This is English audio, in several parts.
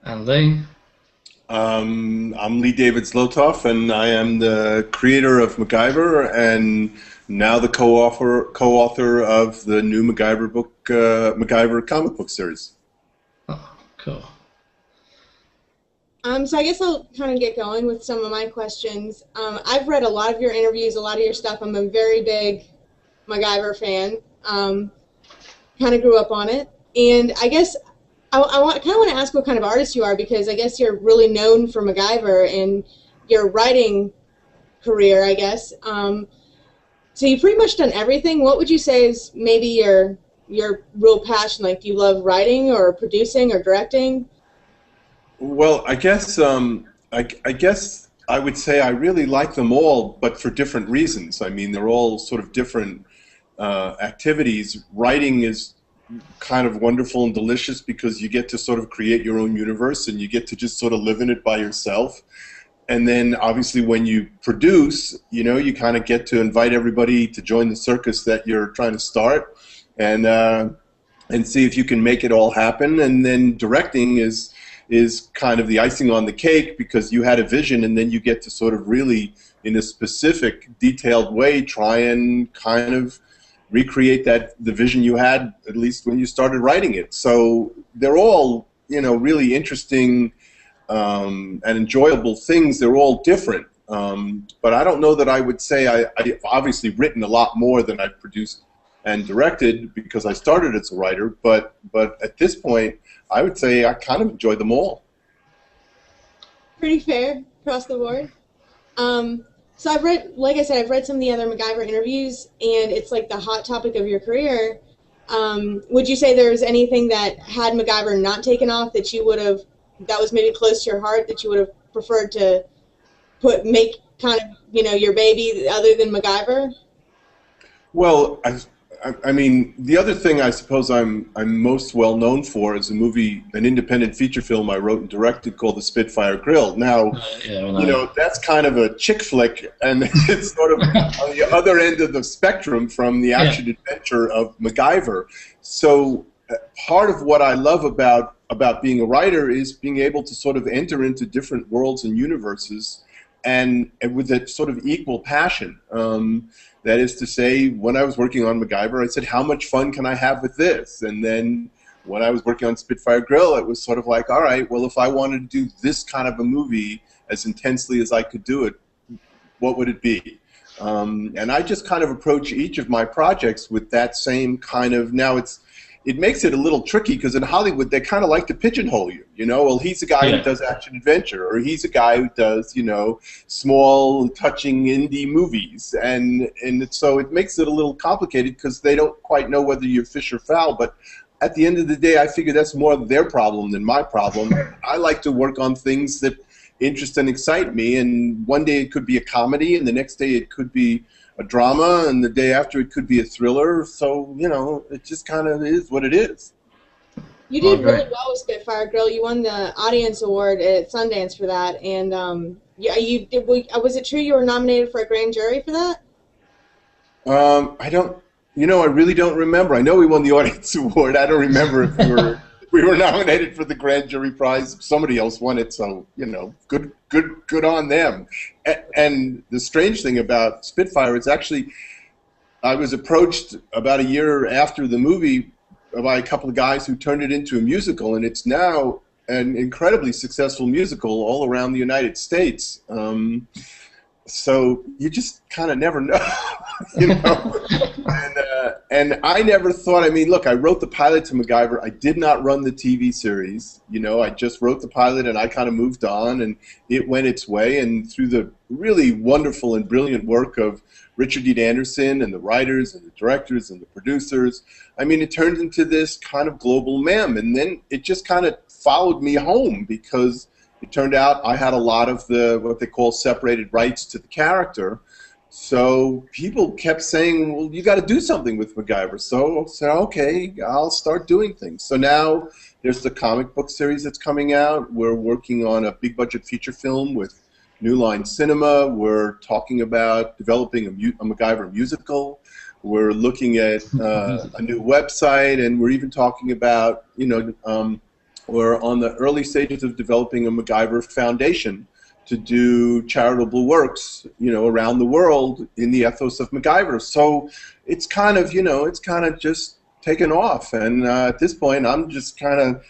And Lee. I'm Lee David Zlotoff, and I am the creator of Macgyver, and now the co-author of the new Macgyver book, Macgyver comic book series. Oh, cool. So I guess I'll kind of get going with some of my questions. I've read a lot of your interviews, a lot of your stuff. I'm a very big MacGyver fan. Kind of grew up on it, and I guess kind of want to ask what kind of artist you are, because I guess you're really known for MacGyver and your writing career, I guess. So you've pretty much done everything. What would you say is maybe your real passion? Like, do you love writing or producing or directing? Well, I guess I would say I really like them all, but for different reasons. I mean, they're all sort of different activities. Writing is kind of wonderful and delicious because you get to sort of create your own universe and you get to just sort of live in it by yourself. And then obviously when you produce, you kind of get to invite everybody to join the circus that you're trying to start, and see if you can make it all happen. And then directing is kind of the icing on the cake, because you had a vision and then you get to sort of really, in a specific, detailed way, try and kind of recreate the vision you had, at least when you started writing it. So they're all, really interesting and enjoyable things. They're all different. But I don't know that I would say I've obviously written a lot more than I've produced and directed, because I started as a writer. But at this point, I would say I kind of enjoy them all. Pretty fair across the board. So I've read, like I said, I've read some of the other MacGyver interviews, and it's like the hot topic of your career. Would you say there's anything that, had MacGyver not taken off, that you would have, that was maybe close to your heart, that you would have preferred to make kind of, your baby, other than MacGyver? Well, I mean, the other thing I suppose I'm most well known for is an independent feature film I wrote and directed called The Spitfire Grill. Now, that's kind of a chick flick, and it's sort of on the other end of the spectrum from the action adventure of MacGyver. So part of what I love about being a writer is being able to sort of enter into different worlds and universes, and with a sort of equal passion. That is to say, when I was working on MacGyver, I said, how much fun can I have with this? And then when I was working on Spitfire Grill, it was sort of like, all right, well, if I wanted to do this kind of a movie as intensely as I could do it, what would it be? And I just kind of approach each of my projects with that same kind of, now it makes it a little tricky, because in Hollywood they kind of like to pigeonhole you. Well, he's a guy who does action adventure, or he's a guy who does, small, touching indie movies, and so it makes it a little complicated, because they don't quite know whether you're fish or fowl. But at the end of the day, I figure that's more their problem than my problem. I like to work on things that interest and excite me, and one day it could be a comedy, and the next day it could be a drama, and the day after it could be a thriller. So, it just kind of is what it is. You did really well with Spitfire Grill. You won the audience award at Sundance for that, and you did. Was it true you were nominated for a grand jury for that? I don't. I really don't remember. I know we won the audience award. I don't remember if we were nominated for the grand jury prize. Somebody else won it, so good on them. And the strange thing about Spitfire is, actually, I was approached about a year after the movie by a couple of guys who turned it into a musical, and it's now an incredibly successful musical all around the United States. So you just kind of never know, And I never thought, I mean, look, I wrote the pilot to MacGyver. I did not run the TV series. I just wrote the pilot, and I kind of moved on, and it went its way. And through the really wonderful and brilliant work of Richard Dean Anderson and the writers and the directors and the producers, I mean, it turned into this kind of global mem. And then it just kind of followed me home, because it turned out I had a lot of what they call separated rights to the character. So people kept saying, well, you got to do something with MacGyver. So I said, okay, I'll start doing things. So now there's the comic book series that's coming out. We're working on a big budget feature film with New Line Cinema. We're talking about developing a MacGyver musical. We're looking at a new website, and we're even talking about, were on the early stages of developing a MacGyver Foundation to do charitable works, around the world in the ethos of MacGyver. So it's kind of, it's kind of just taken off, and at this point, I'm just kind of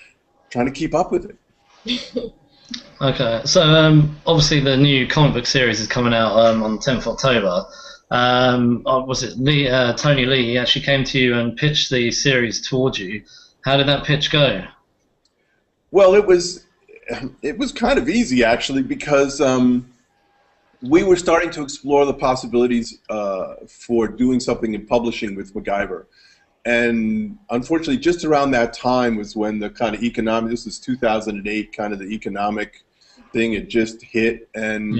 trying to keep up with it. Okay, so obviously the new comic book series is coming out on the 10th of October. Was it Tony Lee? He actually came to you and pitched the series towards you. How did that pitch go? Well, it was kind of easy, actually, because we were starting to explore the possibilities for doing something in publishing with MacGyver. And unfortunately, just around that time was when the kind of economic, this was 2008, kind of the economic thing had just hit. And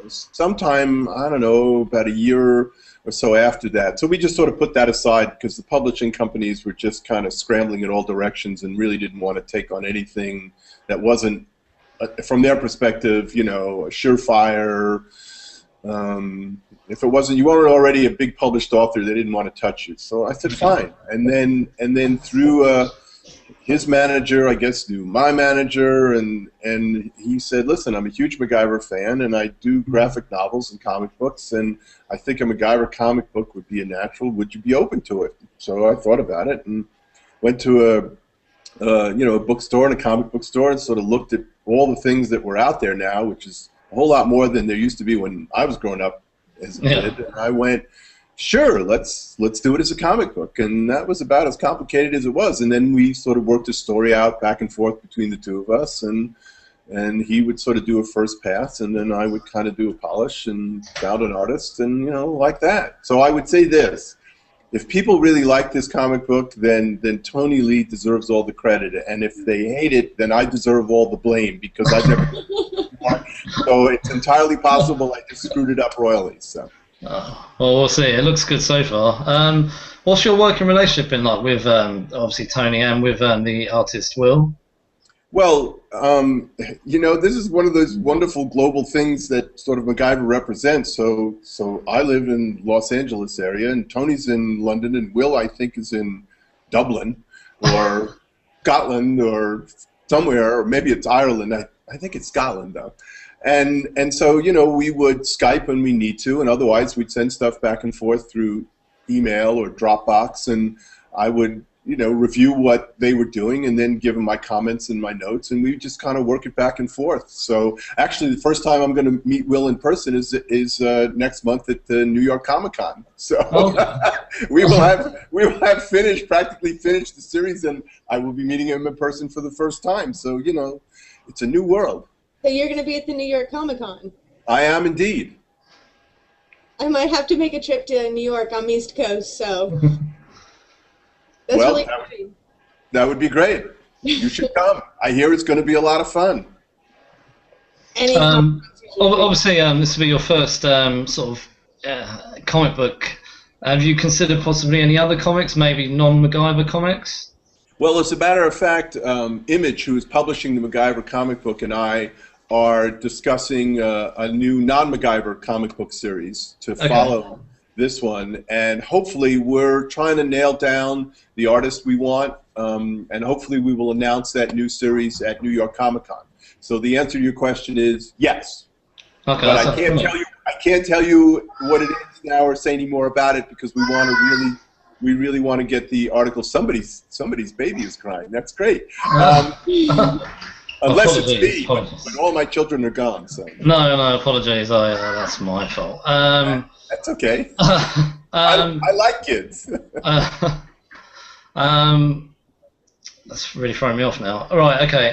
sometime, I don't know, about a year or so after that. So we just sort of put that aside because the publishing companies were just kind of scrambling in all directions and really didn't want to take on anything that wasn't, from their perspective, a surefire. If it wasn't, you weren't already a big published author, they didn't want to touch you. So I said, fine. And then through his manager, I guess, knew my manager, and he said, listen, I'm a huge MacGyver fan, and I do graphic novels and comic books, and I think a MacGyver comic book would be a natural. Would you be open to it? So I thought about it and went to a bookstore and a comic book store and sort of looked at all the things that were out there now, which is a whole lot more than there used to be when I was growing up as a kid. And I went, sure, let's do it as a comic book. And that was about as complicated as it was. And then we sort of worked a story out back and forth between the two of us, and he would sort of do a first pass, and then I would kind of do a polish and found an artist, and like that. So I would say this: if people really like this comic book, then Tony Lee deserves all the credit, and if they hate it, then I deserve all the blame because I never did it before. So it's entirely possible I just screwed it up royally. So. Well, we'll see. It looks good so far. What's your working relationship been like with obviously Tony and with the artist Will? Well, this is one of those wonderful global things that sort of MacGyver represents. So I live in Los Angeles area, and Tony's in London, and Will, I think, is in Dublin or Scotland or somewhere, or maybe it's Ireland. I think it's Scotland, though. And so, we would Skype when we need to, and otherwise we'd send stuff back and forth through email or Dropbox, and I would, review what they were doing and then give them my comments and my notes, and we just kind of work it back and forth. So actually the first time I'm going to meet Will in person is next month at the New York Comic-Con. So we will have practically finished the series, and I will be meeting him in person for the first time. So, it's a new world. So you're going to be at the New York Comic-Con? I am indeed. I might have to make a trip to New York. I'm East Coast, so that's really exciting. That would be great. You should come. I hear it's going to be a lot of fun. Obviously, this will be your first sort of comic book. Have you considered possibly any other comics, maybe non-MacGyver comics? Well, as a matter of fact, Image, who is publishing the MacGyver comic book, and I are discussing a new non-MacGyver comic book series to follow this one, and hopefully we're trying to nail down the artist we want, and hopefully we will announce that new series at New York Comic-Con. So the answer to your question is yes. Okay, but I can't tell you what it is now or say any more about it because we really want to get the article. Somebody's baby is crying. That's great. Unless it's me, but all my children are gone. So. No, apologies. That's my fault. That's okay. I like kids. That's really throwing me off now. All right, okay.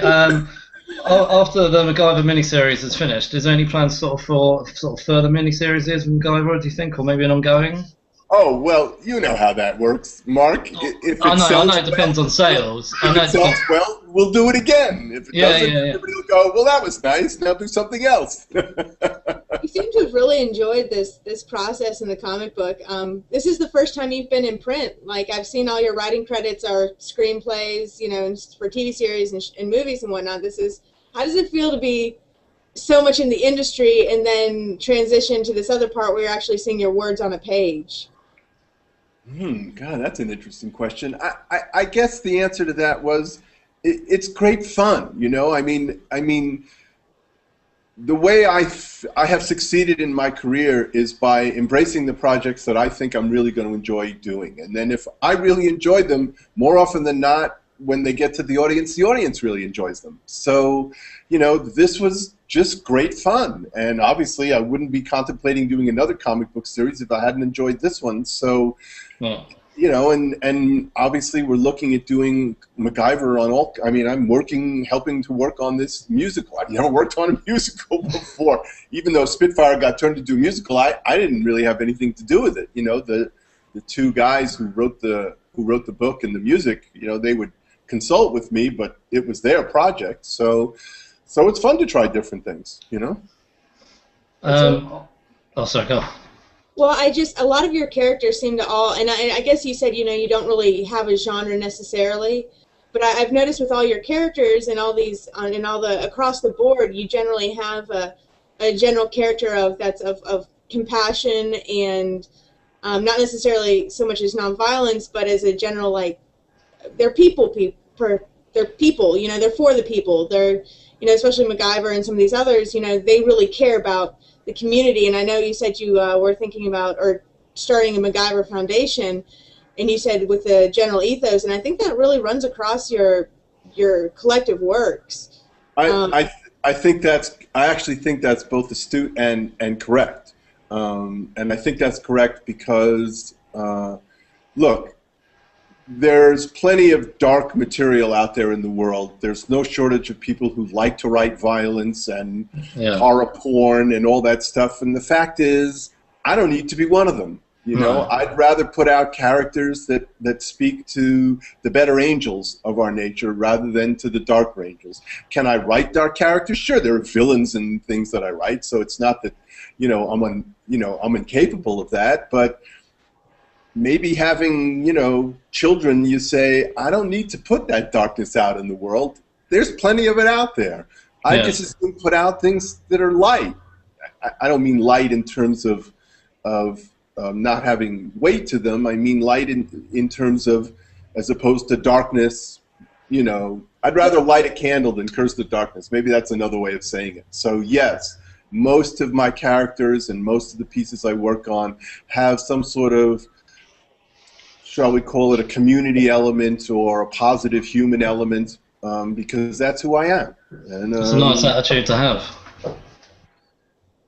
After the MacGyver miniseries is finished, is there any plans for further miniseries with MacGyver, do you think, or maybe an ongoing? Oh, well, you know how that works, Mark. If it I know it depends on sales. If it sells well, we'll do it again. If it doesn't, everybody will go, well, that was nice, now do something else. You seem to have really enjoyed this process in the comic book. This is the first time you've been in print. Like, I've seen all your writing credits are screenplays, for TV series and movies and whatnot. How does it feel to be so much in the industry and then transition to this other part where you're actually seeing your words on a page? God, that's an interesting question. I guess the answer to that was it's great fun, you know. I mean, the way I have succeeded in my career is by embracing the projects that I think I'm really going to enjoy doing. And then if I really enjoy them, more often than not, when they get to the audience really enjoys them. So, you know, this was just great fun. And obviously, I wouldn't be contemplating doing another comic book series if I hadn't enjoyed this one. So, you know, and obviously we're looking at doing MacGyver on all. I mean, I'm helping to work on this musical. I've never worked on a musical before. Even though Spitfire got turned into a musical, I didn't really have anything to do with it. You know, the two guys who wrote the book and the music, you know, they would consult with me, but it was their project. So it's fun to try different things, you know. Oh, sorry, go. Well, a lot of your characters seem to all, and I guess you said, you know, you don't really have a genre necessarily, but I've noticed with all your characters and all these, and all the across the board, you generally have a general character of compassion and not necessarily so much as nonviolence, but as a general, like, they're people, you know, they're for the people. They're, you know, especially MacGyver and some of these others, you know, they really care about the community. And I know you said you were thinking about or starting a MacGyver Foundation, and you said with the general ethos, and I think that really runs across your collective works. I actually think that's both astute and correct. And I think that's correct because, look, there's plenty of dark material out there in the world. There's no shortage of people who like to write violence and horror porn and all that stuff. And the fact is, I don't need to be one of them. You know, I'd rather put out characters that speak to the better angels of our nature rather than to the darker angels. Can I write dark characters? Sure, there are villains and things that I write, so it's not that, you know, I'm incapable of that, but maybe having, you know, children, you say, I don't need to put that darkness out in the world. There's plenty of it out there. I just as soon put out things that are light. I don't mean light in terms of not having weight to them. I mean light in terms of, as opposed to darkness, you know, I'd rather light a candle than curse the darkness. Maybe that's another way of saying it. So yes, most of my characters and most of the pieces I work on have some sort of, shall we call it, a community element or a positive human element, because that's who I am. And, it's a nice attitude to have.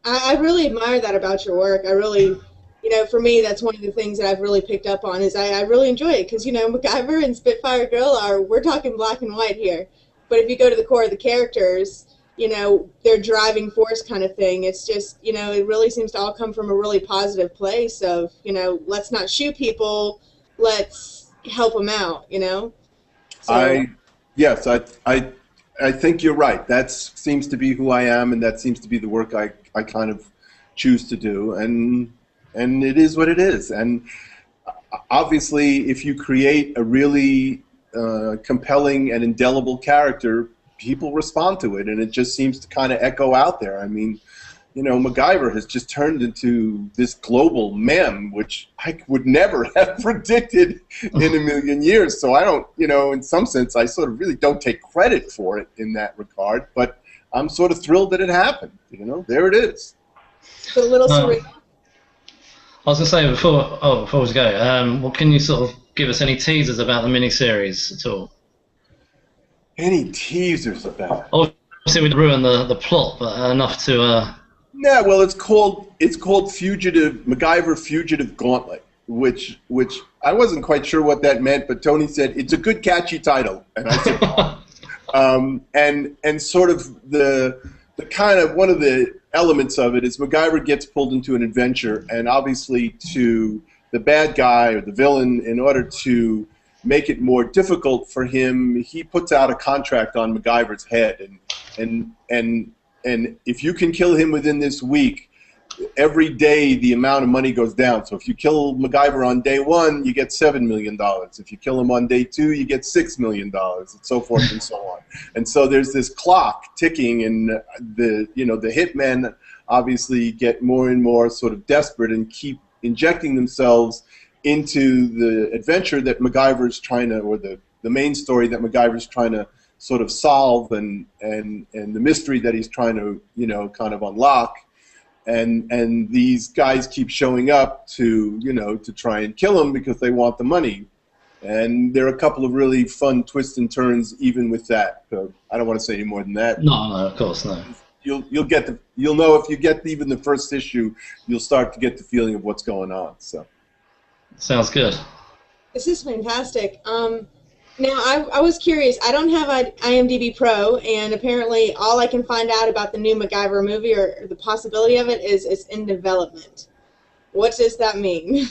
I really admire that about your work. I really, you know, for me, that's one of the things that I've really picked up on is I really enjoy it because, you know, MacGyver and Spitfire Grill we're talking black and white here. But if you go to the core of the characters, you know, they're driving force kind of thing. It's just, you know, it really seems to all come from a really positive place of, you know, let's not shoot people, let's help them out, you know? So, yes, I think you're right. That seems to be who I am, and that seems to be the work I kind of choose to do, and it is what it is. And obviously, if you create a really compelling and indelible character, people respond to it, and it just seems to kind of echo out there. I mean, you know, MacGyver has just turned into this global meme, which I would never have predicted in a million years. So I don't, you know, in some sense, I sort of really don't take credit for it in that regard. But I'm sort of thrilled that it happened. You know, there it is. A little surreal. I was going to say before we go, well, can you sort of give us any teasers about the miniseries at all? Any teasers about it? Obviously, we'd ruin the plot, but enough to. Yeah, well, it's called MacGyver Fugitive Gauntlet, which I wasn't quite sure what that meant, but Tony said it's a good catchy title, and I said, and sort of the kind of one of the elements of it is MacGyver gets pulled into an adventure, and obviously to the bad guy or the villain, in order to make it more difficult for him, he puts out a contract on MacGyver's head, and if you can kill him within this week, every day the amount of money goes down. So if you kill MacGyver on day 1, you get $7 million. If you kill him on day 2, you get $6 million, and so forth and so on. And so there's this clock ticking, and the hitmen obviously get more and more sort of desperate and keep injecting themselves into the adventure that MacGyver's trying to, or the main story that MacGyver's trying to sort of solve and the mystery that he's trying to, you know, kind of unlock. And these guys keep showing up to, you know, to try and kill him because they want the money. And there are a couple of really fun twists and turns even with that. So I don't want to say any more than that. No, no, of course, no. You'll know if you get even the first issue, you'll start to get the feeling of what's going on. So sounds good. This is fantastic. Now, I was curious. I don't have an IMDb Pro, and apparently all I can find out about the new Macgyver movie or the possibility of it is it's in development. What does that mean?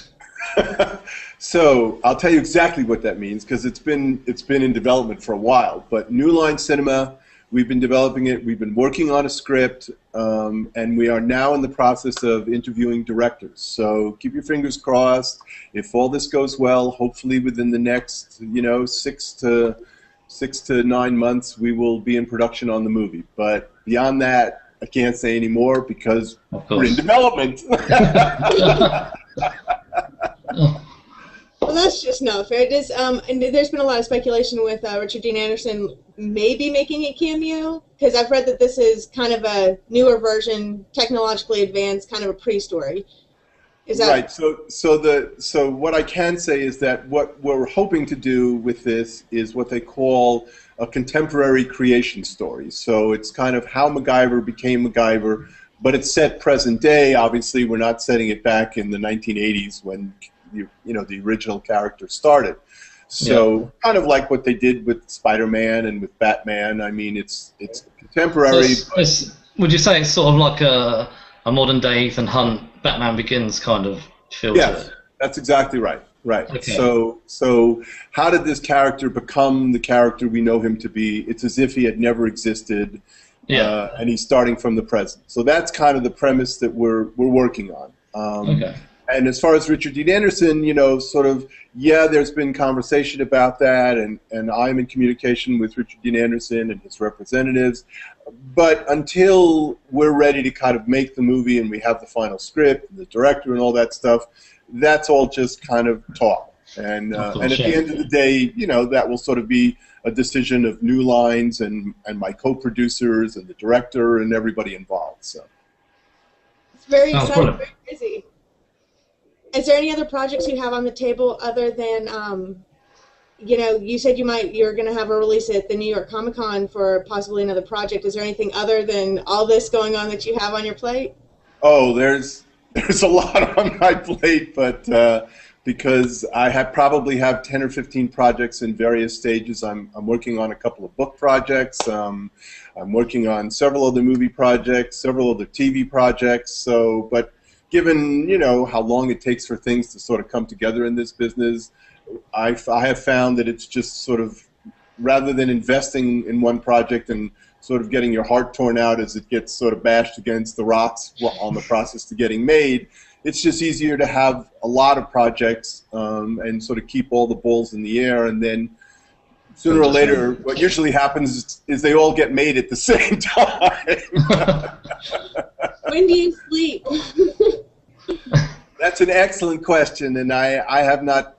So I'll tell you exactly what that means because it's been in development for a while. But New Line Cinema, we've been developing it. We've been working on a script, and we are now in the process of interviewing directors. So keep your fingers crossed. If all this goes well, hopefully within the next, you know, 6 to 9 months, we will be in production on the movie. But beyond that, I can't say any more because we're in development. Well, that's just not fair. It is, and there's been a lot of speculation with Richard Dean Anderson maybe making a cameo, because I've read that this is kind of a newer version, technologically advanced, kind of a pre-story. Is that right? So what I can say is that what we're hoping to do with this is what they call a contemporary creation story. So it's kind of how MacGyver became MacGyver, but it's set present day. Obviously, we're not setting it back in the 1980s when you know the original character started. So kind of like what they did with Spider-Man and with Batman. I mean, it's contemporary. So would you say it's sort of like a modern day Ethan Hunt, Batman Begins kind of feel to it? That's exactly right. Right. Okay. So how did this character become the character we know him to be? It's as if he had never existed, and he's starting from the present. So that's kind of the premise that we're working on. Okay. And as far as Richard Dean Anderson, you know, sort of, there's been conversation about that, and I'm in communication with Richard Dean Anderson and his representatives. But until we're ready to kind of make the movie and we have the final script, and the director and all that stuff, that's all just kind of talk. And at the end of the day, you know, that will sort of be a decision of New Lines and my co-producers and the director and everybody involved. So it's very exciting, very busy. Is there any other projects you have on the table other than, you know, you said you're going to have a release at the New York Comic Con for possibly another project. Is there anything other than all this going on that you have on your plate? Oh, there's a lot on my plate, but because I probably have 10 or 15 projects in various stages. I'm working on a couple of book projects. I'm working on several other movie projects, several other TV projects. So, but given, you know, how long it takes for things to sort of come together in this business, I have found that it's just sort of, rather than investing in one project and sort of getting your heart torn out as it gets sort of bashed against the rocks on the process to getting made, it's just easier to have a lot of projects and sort of keep all the balls in the air, and then sooner or later what usually happens is they all get made at the same time. When do you sleep? That's an excellent question, and I have not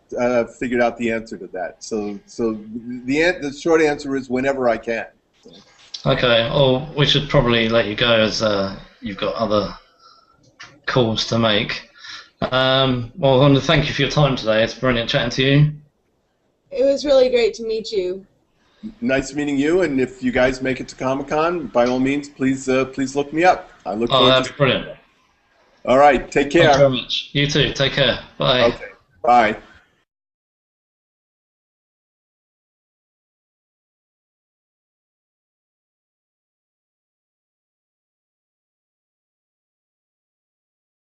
figured out the answer to that. So the short answer is whenever I can. So. Okay. Well, we should probably let you go as you've got other calls to make. Well, I want to thank you for your time today. It's brilliant chatting to you. It was really great to meet you. Nice meeting you, and if you guys make it to Comic-Con, by all means, please look me up. I look forward that's brilliant. All right, take care. Thank you very much. You too. Take care. Bye. Okay. Bye.